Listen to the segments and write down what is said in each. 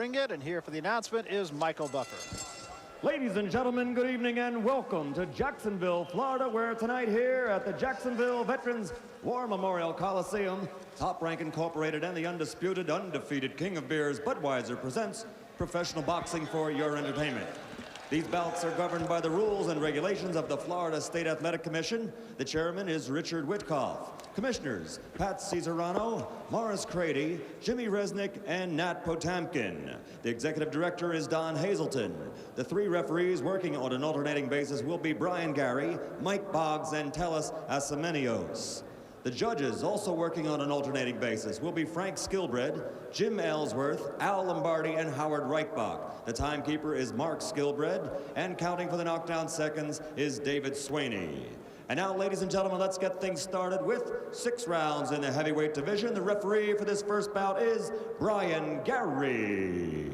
Bring it, and here for the announcement is Michael Buffer. Ladies and gentlemen, good evening and welcome to Jacksonville, Florida, where tonight here at the Jacksonville Veterans War Memorial Coliseum, Top Rank Incorporated and the undisputed, undefeated King of Beers, Budweiser, presents professional boxing for your entertainment. These bouts are governed by the rules and regulations of the Florida State Athletic Commission. The chairman is Richard Witkoff. Commissioners, Pat Cesarano, Morris Crady, Jimmy Resnick, and Nat Potamkin. The executive director is Don Hazelton. The three referees working on an alternating basis will be Brian Gary, Mike Boggs, and Telis Asamenios. The judges, also working on an alternating basis, will be Frank Skilbred, Jim Ellsworth, Al Lombardi, and Howard Reichbach. The timekeeper is Mark Skilbred, and counting for the knockdown seconds is David Swaney. And now, ladies and gentlemen, let's get things started with 6 rounds in the heavyweight division. The referee for this first bout is Brian Gary.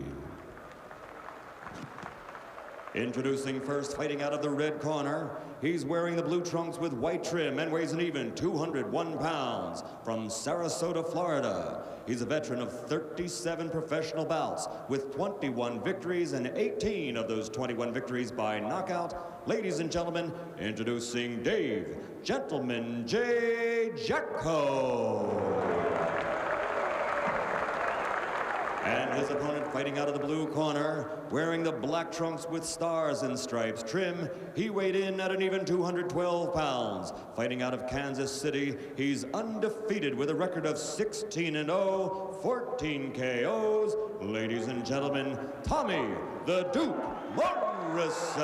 Introducing first, fighting out of the red corner, he's wearing the blue trunks with white trim and weighs an even 201 pounds. From Sarasota, Florida, he's a veteran of 37 professional bouts with 21 victories and 18 of those 21 victories by knockout. Ladies and gentlemen, introducing Dave Gentleman J. Jaco. And his opponent fighting out of the blue corner, wearing the black trunks with stars and stripes trim, he weighed in at an even 212 pounds. Fighting out of Kansas City, he's undefeated with a record of 16-0, 14 KOs. Ladies and gentlemen, Tommy the Duke Morrison.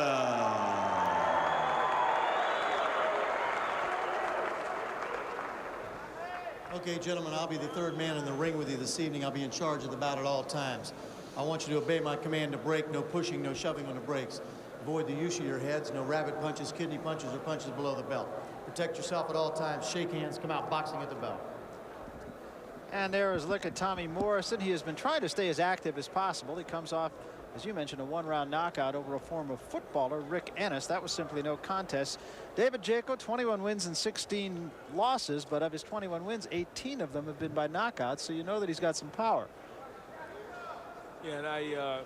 Okay, gentlemen, I'll be the third man in the ring with you this evening. I'll be in charge of the bout at all times. I want you to obey my command to break. No pushing, no shoving on the brakes. Avoid the use of your heads. No rabbit punches, kidney punches, or punches below the belt. Protect yourself at all times. Shake hands. Come out boxing at the belt. And there is a look at Tommy Morrison. He has been trying to stay as active as possible. He comes off, as you mentioned, a one-round knockout over a former footballer, Rick Ennis. That was simply no contest. David Jaco, 21 wins and 16 losses, but of his 21 wins, 18 of them have been by knockouts, so you know that he's got some power. Yeah, and I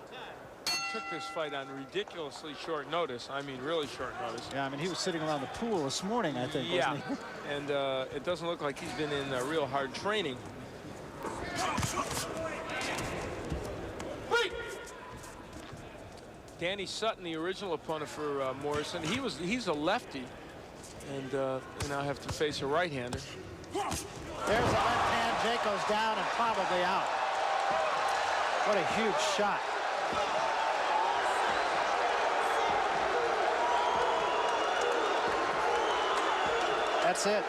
took this fight on ridiculously short notice. I mean, really short notice. Yeah, I mean, he was sitting around the pool this morning, I think, yeah. wasn't he? And it doesn't look like he's been in real hard training. Danny Sutton, the original opponent for Morrison, he's a lefty, and now have to face a right-hander. There's a left hand. Jaco's down and probably out. What a huge shot. That's it.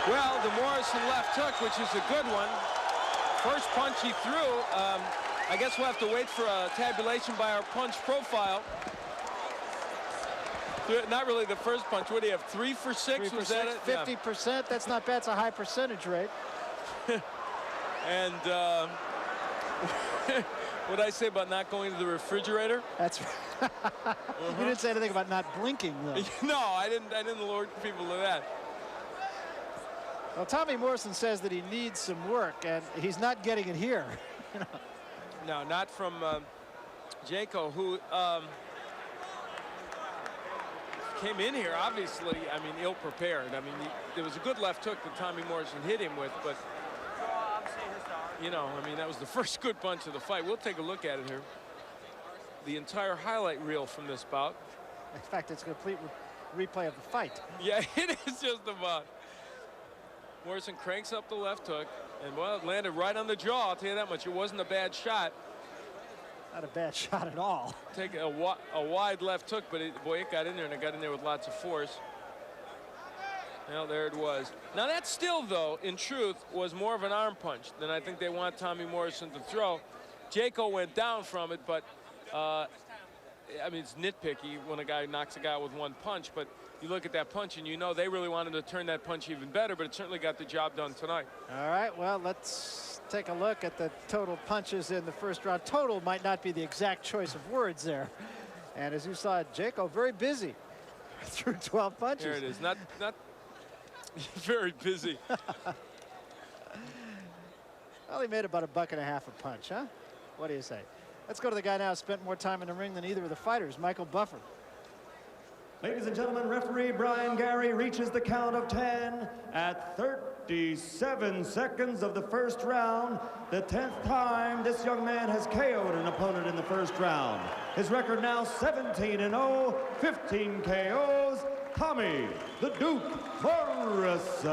Well, the Morrison left hook, which is a good one. First punch he threw. I guess we'll have to wait for a tabulation by our punch profile. Not really the first punch. What do you have? 3 for 6? 3 Was for that 6, it? 50%. Yeah. That's not bad. It's a high percentage rate. And what did I say about not going to the refrigerator? That's right. You didn't say anything about not blinking, though. No, I didn't alert people to that. Well, Tommy Morrison says that he needs some work, and he's not getting it here. You know? No, not from Jaco, who came in here, obviously, I mean, ill-prepared. I mean, there was a good left hook that Tommy Morrison hit him with, but, you know, I mean, that was the first good punch of the fight. We'll take a look at it here. The entire highlight reel from this bout. In fact, it's a complete replay of the fight. Yeah, it is just about. Morrison cranks up the left hook, and, well, it landed right on the jaw. I'll tell you that much. It wasn't a bad shot. Not a bad shot at all. Take a wide left hook, but boy, it got in there, and it got in there with lots of force. Well, there it was. Now, that still, though, in truth, was more of an arm punch than I think they want Tommy Morrison to throw. Jaco went down from it, but, I mean, it's nitpicky when a guy knocks a guy out with one punch, but you look at that punch and you know they really wanted to turn that punch even better, but it certainly got the job done tonight. All right, well, let's take a look at the total punches in the first round. Total might not be the exact choice of words there. And as you saw, Jaco very busy through 12 punches. There it is. Not very busy. Well, he made about $1.50 a punch, huh? What do you say? Let's go to the guy now who spent more time in the ring than either of the fighters, Michael Buffer. Ladies and gentlemen, referee Brian Gary reaches the count of 10 at 37 seconds of the first round, the 10th time this young man has KO'd an opponent in the first round. His record now 17-0, 15 KOs, Tommy the Duke Morrison.